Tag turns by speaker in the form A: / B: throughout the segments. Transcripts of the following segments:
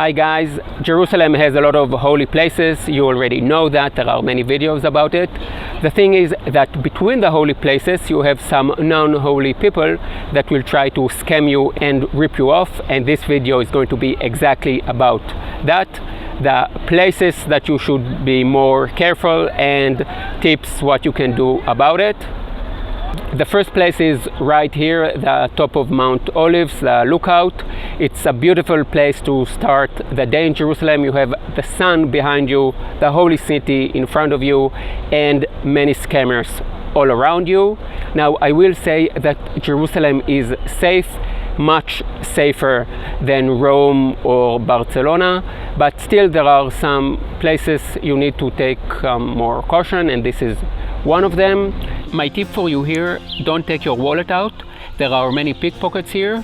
A: Hi guys, Jerusalem has a lot of holy places. You already know that, there are many videos about it. The thing is that between the holy places you have some non-holy people that will try to scam you and rip you off, and this video is going to be exactly about that. The places that you should be more careful and tips what you can do about it. The first place is right here, the top of Mount Olives, the lookout. It's a beautiful place to start the day in Jerusalem. You have the sun behind you, the holy city in front of you, and many scammers all around you. Now, I will say that Jerusalem is safe, much safer than Rome or Barcelona, but still there are some places you need to take more caution, and this is one of them. My tip for you here, don't take your wallet out. There are many pickpockets here.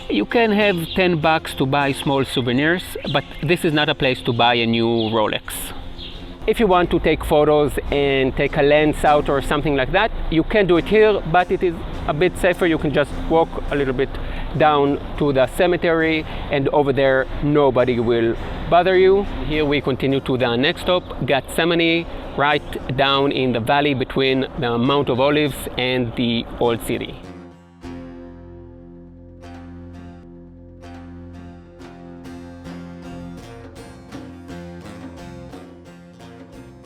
A: You can have $10 to buy small souvenirs, but this is not a place to buy a new Rolex. If you want to take photos and take a lens out or something like that, you can do it here, but it is a bit safer. You can just walk a little bit down to the cemetery, and over there nobody will bother you. Here we continue to the next stop, Gethsemane, right down in the valley between the Mount of Olives and the Old City.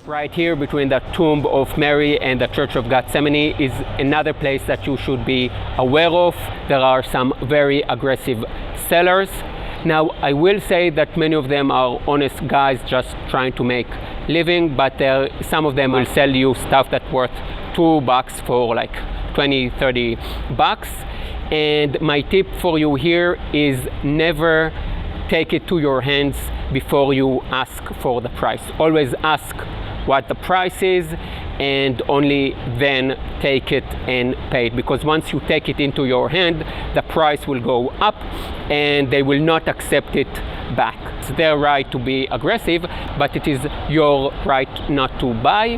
A: Right here between the tomb of Mary and the Church of Gethsemane is another place that you should be aware of. There are some very aggressive sellers. Now, I will say that many of them are honest guys just trying to make living, but some of them will sell you stuff that's worth $2 for like 20-30 bucks. And my tip for you here is never take it to your hands before you ask for the price. Always ask what the price is, and only then take it and pay it, because once you take it into your hand, the price will go up and they will not accept it back. It's their right to be aggressive, but it is your right not to buy.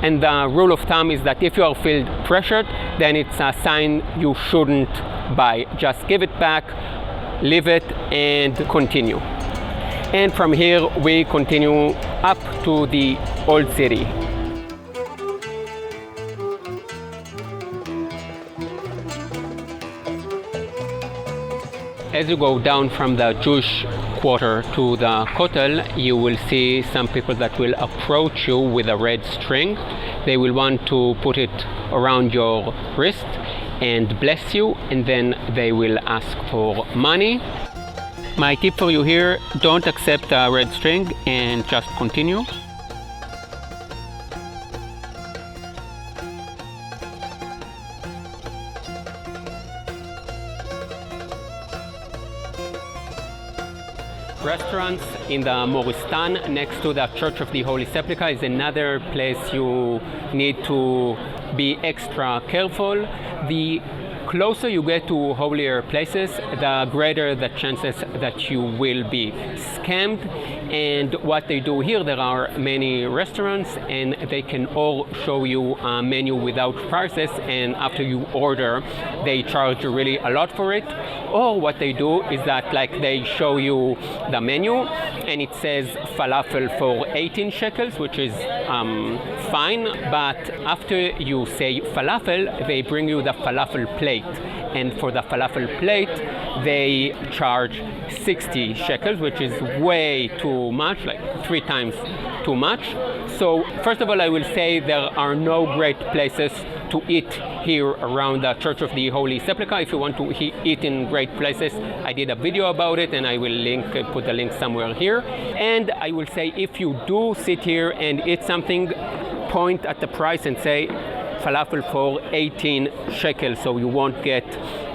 A: And the rule of thumb is that if you are feel pressured, then it's a sign you shouldn't buy. Just give it back, leave it, and continue. And from here we continue up to the Old City. As you go down from the Jewish quarter to the Kotel, you will see some people that will approach you with a red string. They will want to put it around your wrist and bless you, and then they will ask for money. My tip for you here, don't accept a red string and just continue. Restaurants in the Moristan next to the Church of the Holy Sepulchre is another place you need to be extra careful. The closer you get to holier places, the greater the chances that you will be scammed. And what they do here, there are many restaurants and they can all show you a menu without prices, and after you order they charge you really a lot for it. Or what they do is that they show you the menu and it says falafel for 18 shekels, which is fine, but after you say falafel, they bring you the falafel plate, and for the falafel plate they charge 60 shekels, which is way too much, like 3 times too much. So first of all, I will say there are no great places to eat here around the Church of the Holy Sepulchre. If you want to eat in great places, I did a video about it and I will put the link somewhere here. And I will say, if you do sit here and eat something, point at the price and say falafel for 18 shekels, so you won't get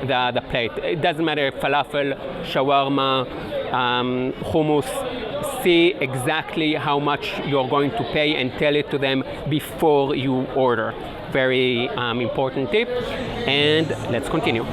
A: the plate. It doesn't matter if falafel, shawarma, hummus. See exactly how much you're going to pay and tell it to them before you order. Very important tip. And let's continue.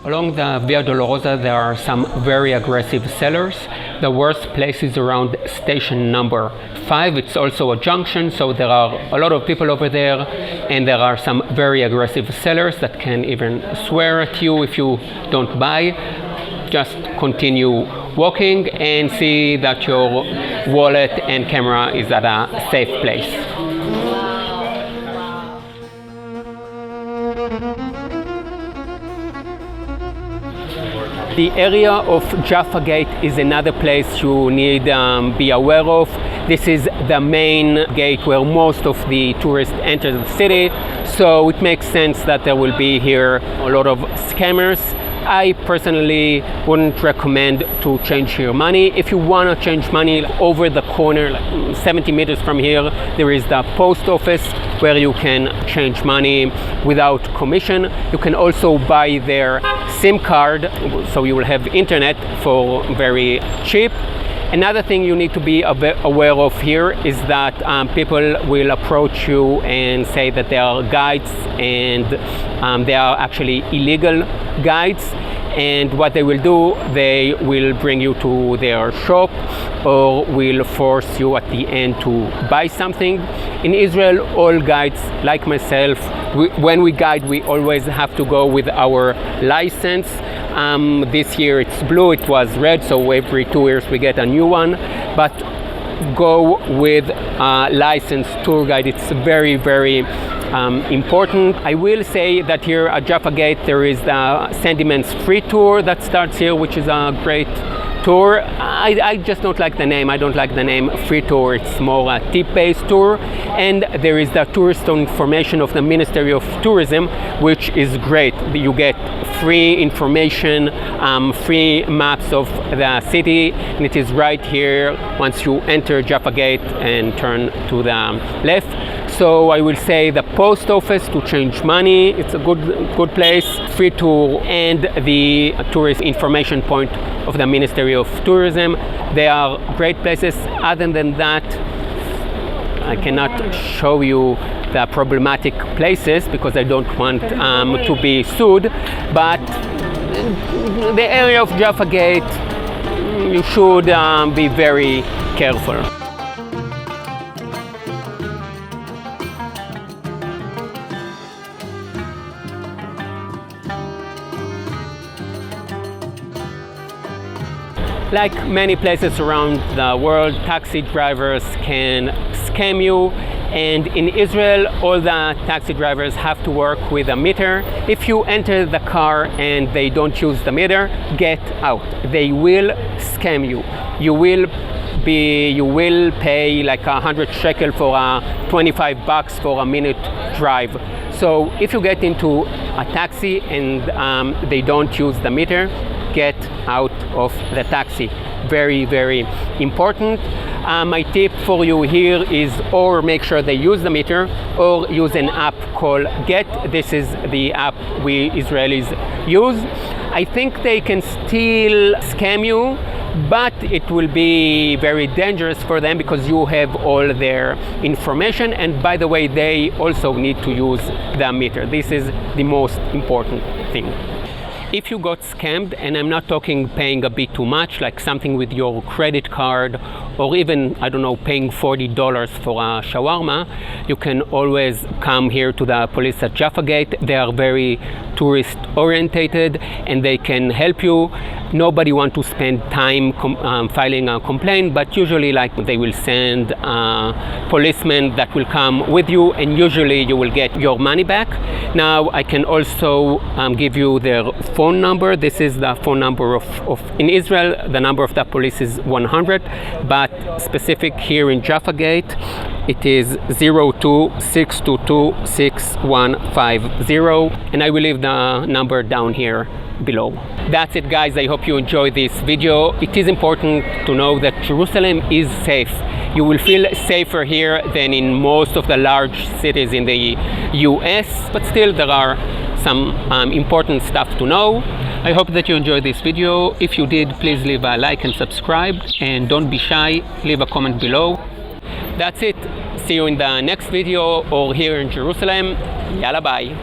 A: Along the Via Dolorosa there are some very aggressive sellers The worst place is around station number 5. It's also a junction, so there are a lot of people over there, and there are some very aggressive sellers that can even swear at you if you don't buy. Just continue walking and see that your wallet and camera is at a safe place. The area of Jaffa Gate is another place you need be aware of. This is the main gate where most of the tourists enter the city, so it makes sense that there will be here a lot of scammers. I personally wouldn't recommend to change your money. If you want to change money, over the corner, like 70 meters from here, there is the post office where you can change money without commission. You can also buy their SIM card, so you will have internet for very cheap. Another thing you need to be aware of here is that people will approach you and say that they are guides, and they are actually illegal guides. And what they will do, they will bring you to their shop or will force you at the end to buy something. In Israel, all guides, like myself, when we guide, we always have to go with our license. This year it's blue, it was red, so every 2 years we get a new one. But go with a licensed tour guide. It's very, very important. I will say that here at Jaffa Gate there is the Sentiments free tour that starts here, which is a great tour. I just don't like the name. I don't like the name free tour. It's more a tip-based tour. And there is the tourist information of the Ministry of Tourism, which is great. You get free information, free maps of the city, and it is right here once you enter Jaffa Gate and turn to the left. So I will say the post office to change money, it's a good place, free tour, and the tourist information point of the Ministry of Tourism. They are great places. Other than that, I cannot show you the problematic places because I don't want to be sued, but the area of Jaffa Gate, you should be very careful. Like many places around the world, taxi drivers can scam you, and in Israel all the taxi drivers have to work with a meter. If you enter the car and they don't use the meter, get out. They will scam you. You will pay like 100 shekel for $25 for a minute drive. So if you get into a taxi and they don't use the meter, get out of the taxi. Very, very important. My tip for you here is or make sure they use the meter or use an app called Get. This is the app we Israelis use. I think they can still scam you, but it will be very dangerous for them because you have all their information, and by the way, they also need to use the meter. This is the most important thing. If you got scammed, and I'm not talking paying a bit too much, like something with your credit card, or even, I don't know, paying $40 for a shawarma, you can always come here to the police at Jaffa Gate. They are very tourist orientated and they can help you. Nobody wants to spend time filing a complaint, but usually like they will send a policeman that will come with you, and usually you will get your money back. Now I can also give you their phone number. This is the phone number of in Israel, the number of the police is 100, but specific here in Jaffa Gate, it is 02-622-6150, and I will leave the number down here below. That's it, guys. I hope you enjoyed this video. It is important to know that Jerusalem is safe. You will feel safer here than in most of the large cities in the US, but still there are some important stuff to know. I hope that you enjoyed this video. If you did, please leave a like and subscribe, and don't be shy, leave a comment below. That's it. See you in the next video or here in Jerusalem. Yalla, bye.